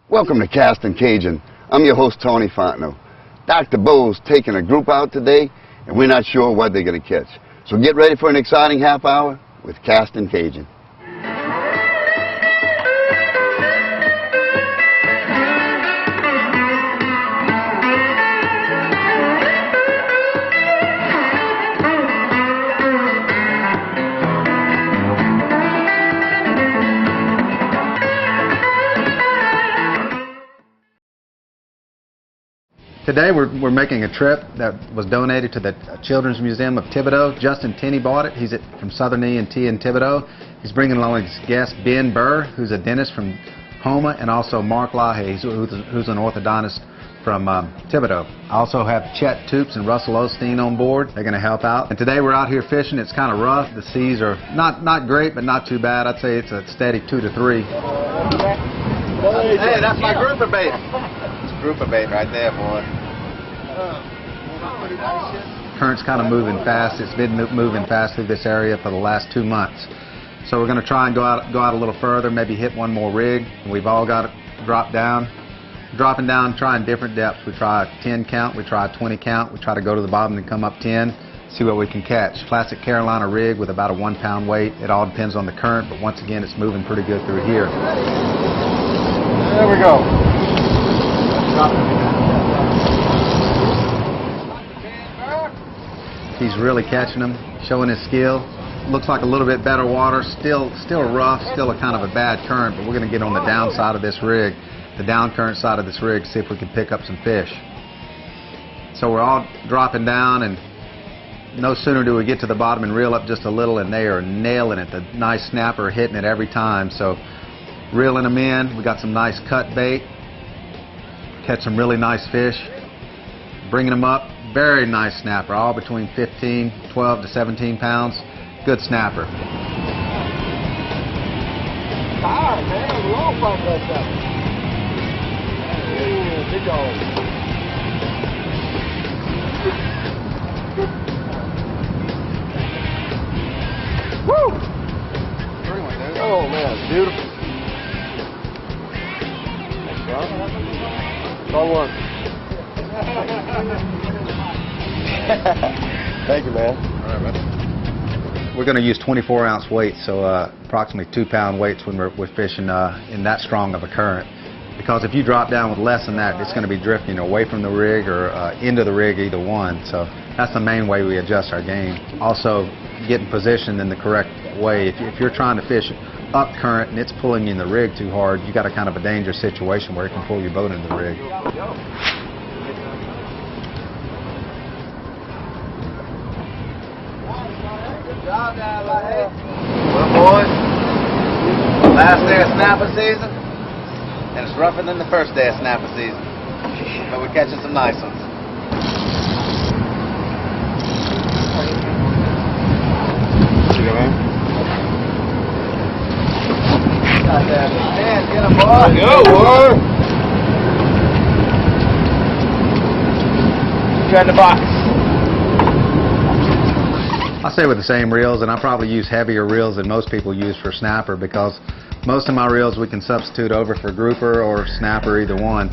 Welcome to Castin Cajun. I'm your host, Tony Fontenot. Dr. Bo's taking a group out today, and we're not sure what they're going to catch. So get ready for an exciting half hour with Castin Cajun. Today we're making a trip that was donated to the Children's Museum of Thibodaux. Justin Tenney bought it. He's from Southern E&T in Thibodaux. He's bringing along his guest Ben Burr, who's a dentist from Homa, and also Mark Lahaye, who's an orthodontist from Thibodaux. I also have Chet Toops and Russell Osteen on board. They're going to help out. And today we're out here fishing. It's kind of rough. The seas are not great, but not too bad. I'd say it's a steady 2 to 3. Hey, that's my grouper bait. It's a grouper bait right there, boy. Current's kind of moving fast. It's been moving fast through this area for the last 2 months. So we're going to try and go out a little further, maybe hit one more rig. We've all got it dropped down. Dropping down, trying different depths. We try a 10 count, we try a 20 count, we try to go to the bottom and come up 10, see what we can catch. Classic Carolina rig with about a 1 pound weight. It all depends on the current, but once again, it's moving pretty good through here. There we go. He's really catching them, showing his skill. Looks like a little bit better water, still rough, still a kind of a bad current, but we're going to get on the down side of this rig, the down current side of this rig, see if we can pick up some fish. So we're all dropping down, and no sooner do we get to the bottom and reel up just a little, and they are nailing it. The nice snapper hitting it every time. So reeling them in, we got some nice cut bait, catch some really nice fish, bringing them up. Very nice snapper, all between 12 to 17 pounds. Good snapper. Woo! Oh man, beautiful. Wrong one. Thank you, man. All right, man. We're going to use 24-ounce weights, so approximately 2 pound weights when we're fishing in that strong of a current. Because if you drop down with less than that, it's going to be drifting away from the rig or into the rig, either one. So that's the main way we adjust our game. Also, getting positioned in the correct way. If you're trying to fish up current and it's pulling you in the rig too hard, you got a kind of a dangerous situation where it can pull your boat into the rig. Well, boys, last day of snapper season, and it's rougher than the first day of snapper season, but we're catching some nice ones. Get him, boy. Go, boy. Try the box. I stay with the same reels, and I probably use heavier reels than most people use for snapper, because most of my reels we can substitute over for grouper or snapper, either one.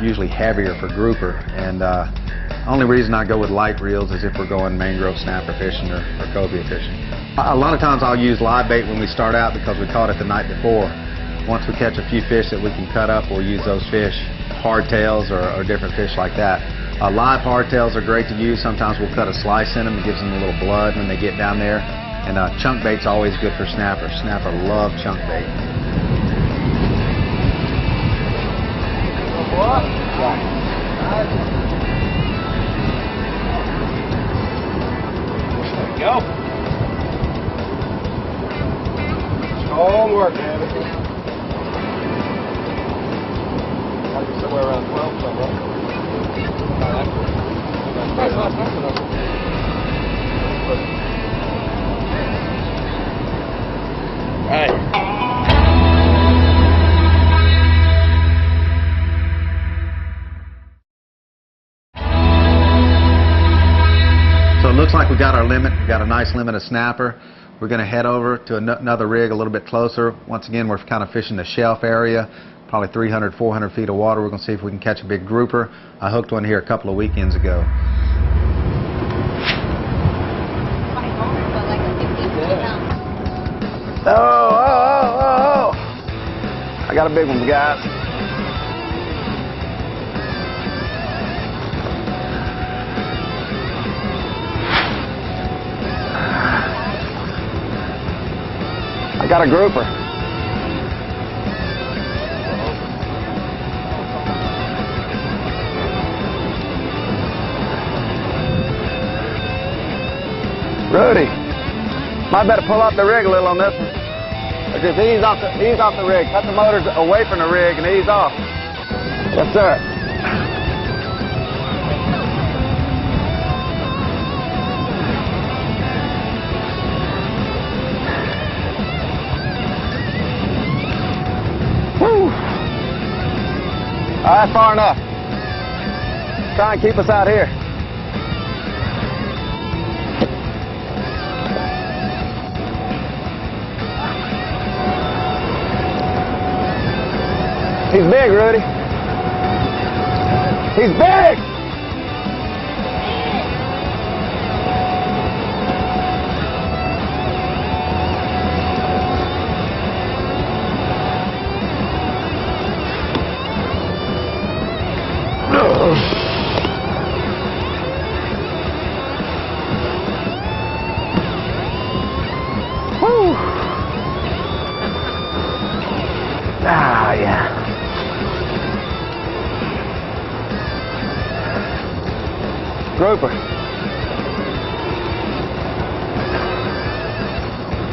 Usually heavier for grouper, and only reason I go with light reels is if we're going mangrove snapper fishing or cobia fishing. A lot of times I'll use live bait when we start out because we caught it the night before. Once we catch a few fish that we can cut up, we'll use those fish, hardtails or different fish like that. Live hardtails are great to use. Sometimes we'll cut a slice in them. It gives them a little blood when they get down there. And chunk bait's always good for snapper. Snapper love chunk bait. There we go. Strong work, man. Like somewhere around 12 somewhere. So it looks like we got our limit. We got a nice limit of snapper. We're going to head over to another rig a little bit closer. Once again, we're kind of fishing the shelf area, probably 300, 400 feet of water. We're going to see if we can catch a big grouper. I hooked one here a couple of weekends ago. Oh! I got a big one, guys. I got a grouper. Rudy, might better pull off the rig a little on this one. Just ease off the rig. Cut the motors away from the rig and ease off. Yes, sir. Woo! All right, far enough. Try and keep us out here. He's big, Rudy. He's big! Woo! Ah, yeah. Grouper.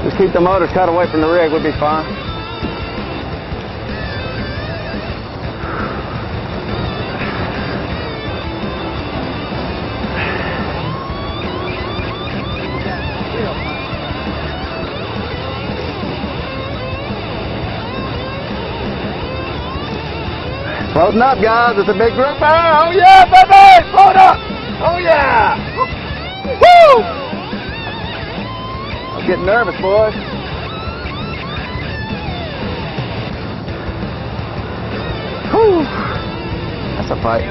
Just keep the motors cut away from the rig, we'll be fine. Floating up, guys. It's a big grouper. Oh, yeah, baby! Float up! Oh, yeah! Woo! I'm getting nervous, boys. Whew. That's a fight.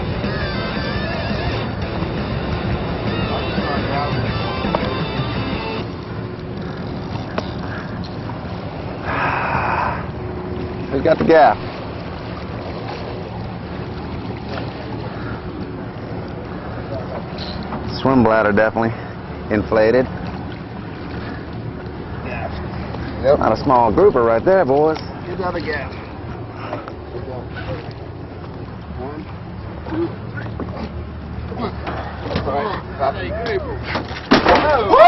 Who's got the gaff? Swim bladder definitely inflated. Yep. Not a small grouper right there, boys. Get the other gaff. One, two, one. All right, stop the grouper. Woo!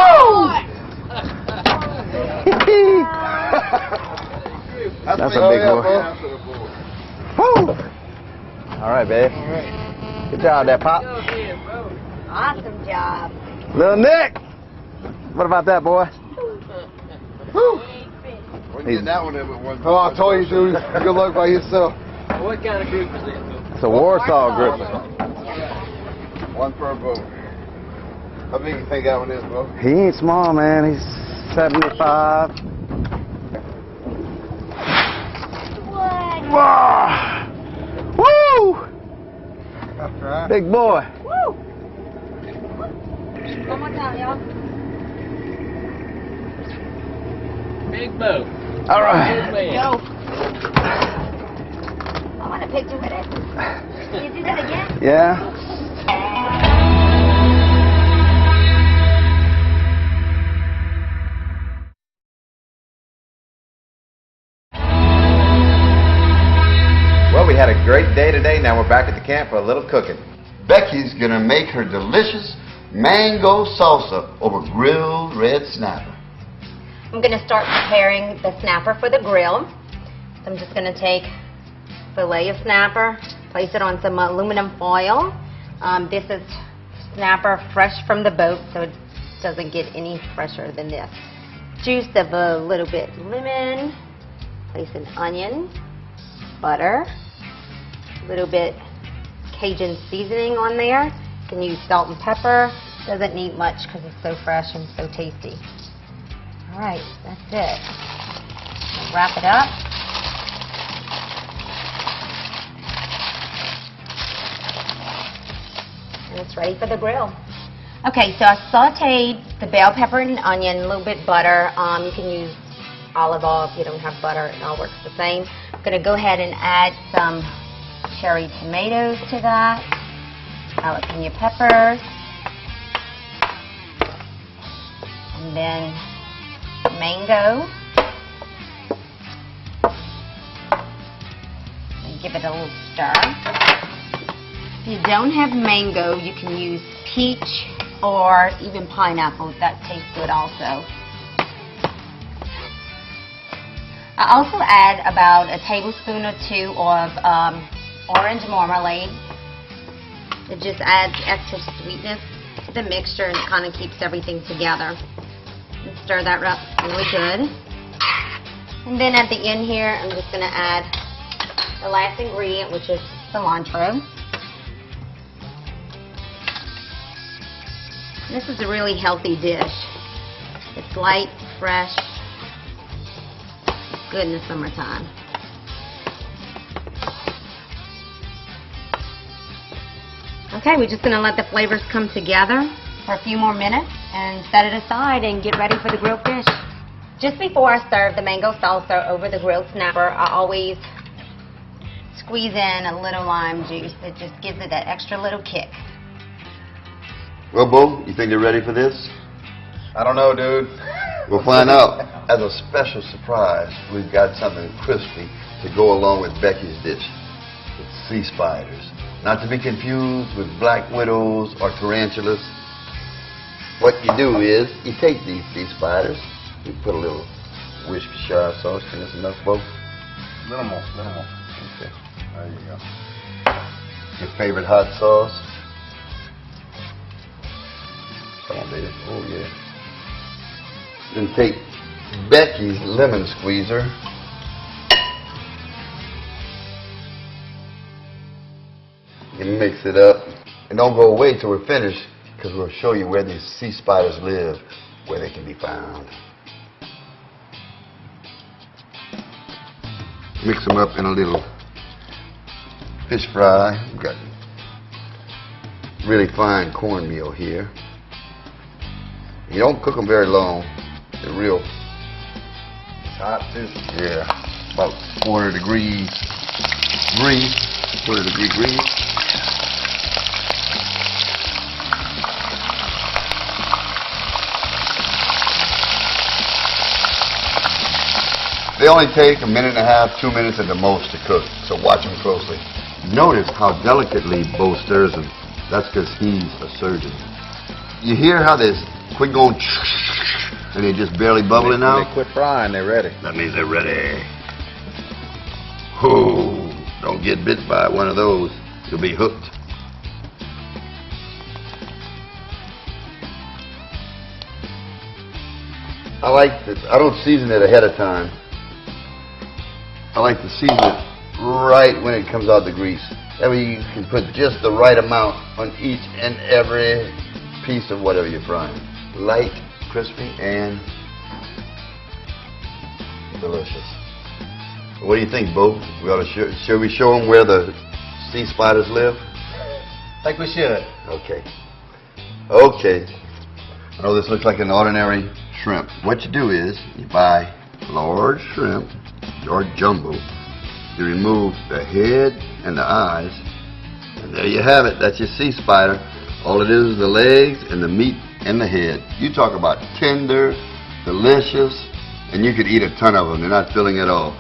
That's a big boy. Woo! All right, babe. All right. Good job there, Pop. Awesome job. Little Nick. What about that, boy? Woo! We can get that one in with one. Oh, I told you, dude. Good luck by yourself. What kind of group is it? It's a Warsaw grouper. One per boat. How big you think that one is, bro? He ain't small, man. He's 75. Whoa! Woo! Right. Big boy. Woo! One more time, y'all. Big boat. All right. Big Go. man. I want a picture with it. Can you do that again? Yeah. Well, we had a great day today. Now we're back at the camp for a little cooking. Becky's gonna make her delicious mango salsa over grilled red snapper. I'm going to start preparing the snapper for the grill. So I'm just going to take fillet of snapper, place it on some aluminum foil. This is snapper fresh from the boat, so it doesn't get any fresher than this. Juice of a little bit lemon, place an onion, butter, a little bit Cajun seasoning on there. You can use salt and pepper. Doesn't need much because it's so fresh and so tasty. All right, that's it. Wrap it up. it's ready for the grill. Okay, so I sauteed the bell pepper and onion, a little bit butter. You can use olive oil if you don't have butter, it all works the same. I'm going to go ahead and add some cherry tomatoes to that, jalapeno peppers, and then mango. And give it a little stir. If you don't have mango, you can use peach or even pineapple. That tastes good also. I also add about a tablespoon or two of orange marmalade. It just adds extra sweetness to the mixture and kind of keeps everything together. And stir that up really good. And then at the end here, I'm just going to add the last ingredient, which is cilantro. This is a really healthy dish. It's light, fresh, good in the summertime. Okay, we're just going to let the flavors come together for a few more minutes and set it aside and get ready for the grilled fish. Just before I serve the mango salsa over the grilled snapper, I always squeeze in a little lime juice. It just gives it that extra little kick. Well, Bo, you think you're ready for this? I don't know, dude. We'll find out. As a special surprise, we've got something crispy to go along with Becky's dish. It's sea spiders. Not to be confused with black widows or tarantulas. What you do is, you take these sea spiders, you put a little Worcestershire sauce. Is this enough, Bo? Little more, little more. Okay, there you go. Your favorite hot sauce? Come on, baby. Oh, yeah. Then take Becky's lemon squeezer. You mix it up. And don't go away till we're finished, because we'll show you where these sea spiders live, where they can be found. Mix them up in a little fish fry. We've got really fine cornmeal here. You don't cook them very long. They're real Hot, too. yeah, about quarter degree grease. They only take a minute and a half, 2 minutes at the most to cook, so watch them closely. Notice how delicately Bo stirs them. That's because he's a surgeon. You hear how they quit going and they just barely bubbling now? They quit frying, they're ready. That means they're ready. Oh, don't get bit by one of those. You'll be hooked. I don't season it ahead of time. I like to season it right when it comes out of the grease. That way you can put just the right amount on each and every piece of whatever you're frying. Light, crispy, and delicious. What do you think, Bo? Should we show them where the sea spiders live? I think we should. Okay. Okay. I know this looks like an ordinary shrimp. What you do is you buy large shrimp, or jumbo. You remove the head and the eyes, and there you have it. That's your sea spider. All it is the legs and the meat and the head. You talk about tender, delicious, and you could eat a ton of them. They're not filling at all.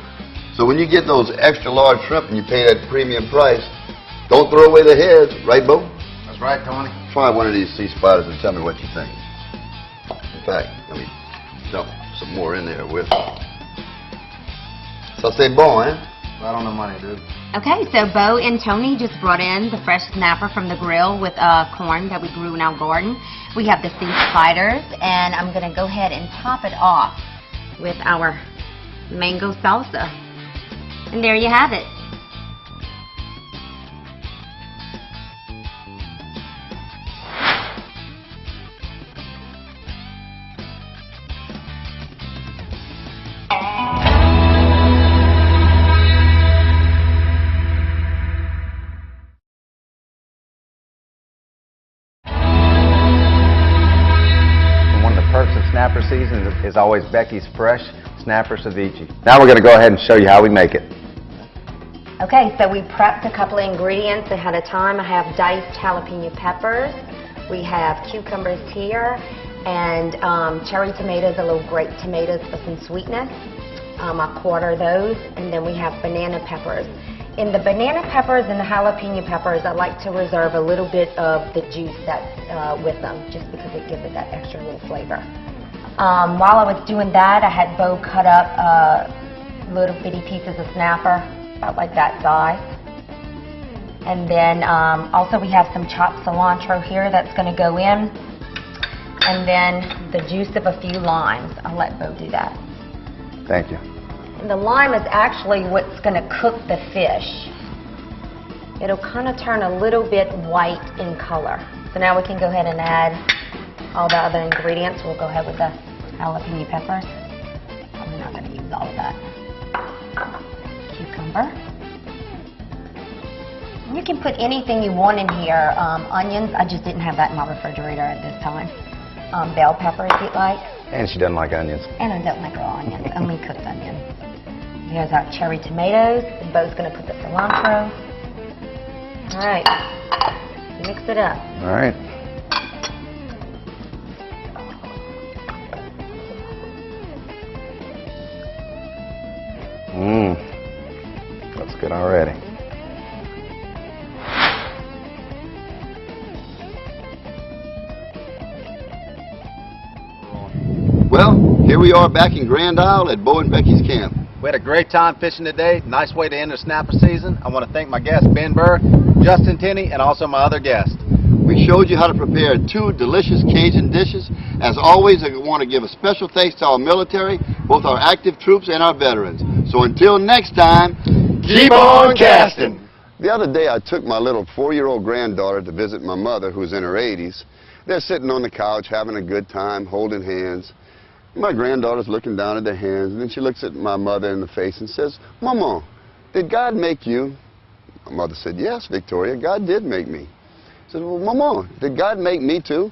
So when you get those extra large shrimp and you pay that premium price, don't throw away the heads, right, Bo? That's right, Tony. Try one of these sea spiders and tell me what you think. In fact, let me dump some more in there with it. So say bon, eh? Right on the money, dude. Okay, so Bo and Tony just brought in the fresh snapper from the grill with corn that we grew in our garden. We have the sea spiders, and I'm going to go ahead and top it off with our mango salsa. And there you have it. snapper season is always Becky's fresh snapper ceviche. Now we're going to go ahead and show you how we make it. Okay, so we prepped a couple of ingredients ahead of time. I have diced jalapeno peppers. We have cucumbers here and cherry tomatoes, a little grape tomatoes for some sweetness. I quarter those, and then we have banana peppers. In the banana peppers and the jalapeno peppers, I like to reserve a little bit of the juice that's with them, just because it gives it that extra little flavor. While I was doing that, I had Bo cut up little bitty pieces of snapper, about like that size. And then also we have some chopped cilantro here that's going to go in. And then the juice of a few limes. I'll let Bo do that. Thank you. And the lime is actually what's going to cook the fish. It'll kind of turn a little bit white in color. So now we can go ahead and add all the other ingredients. We'll go ahead with the jalapeno peppers. I'm not going to use all of that. Cucumber. You can put anything you want in here. Onions, I just didn't have that in my refrigerator at this time. Bell pepper if you'd like. And she doesn't like onions. And I don't like raw onions, only cooked onions. Here's our cherry tomatoes. And Bo's going to put the cilantro. All right, mix it up. All right. That's good already. Well, here we are back in Grand Isle at Bo and Becky's camp. We had a great time fishing today. Nice way to end the snapper season. I want to thank my guests, Ben Burr, Justin Tenney, and also my other guest. We showed you how to prepare 2 delicious Cajun dishes. As always, I want to give a special thanks to our military, both our active troops and our veterans. So until next time, Keep on casting. The other day I took my little 4-year-old granddaughter to visit my mother, who's in her 80s. They're sitting on the couch having a good time, holding hands. My granddaughter's looking down at their hands, and then she looks at my mother in the face and says, "Mama, did God make you?" My mother said, "Yes, Victoria, God did make me." I said, "Well, Mama, did God make me too?"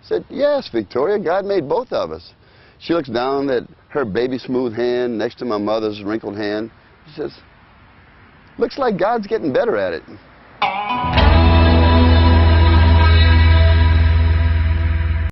I said, "Yes, Victoria, God made both of us." She looks down at her baby smooth hand next to my mother's wrinkled hand. She says, "Looks like God's getting better at it."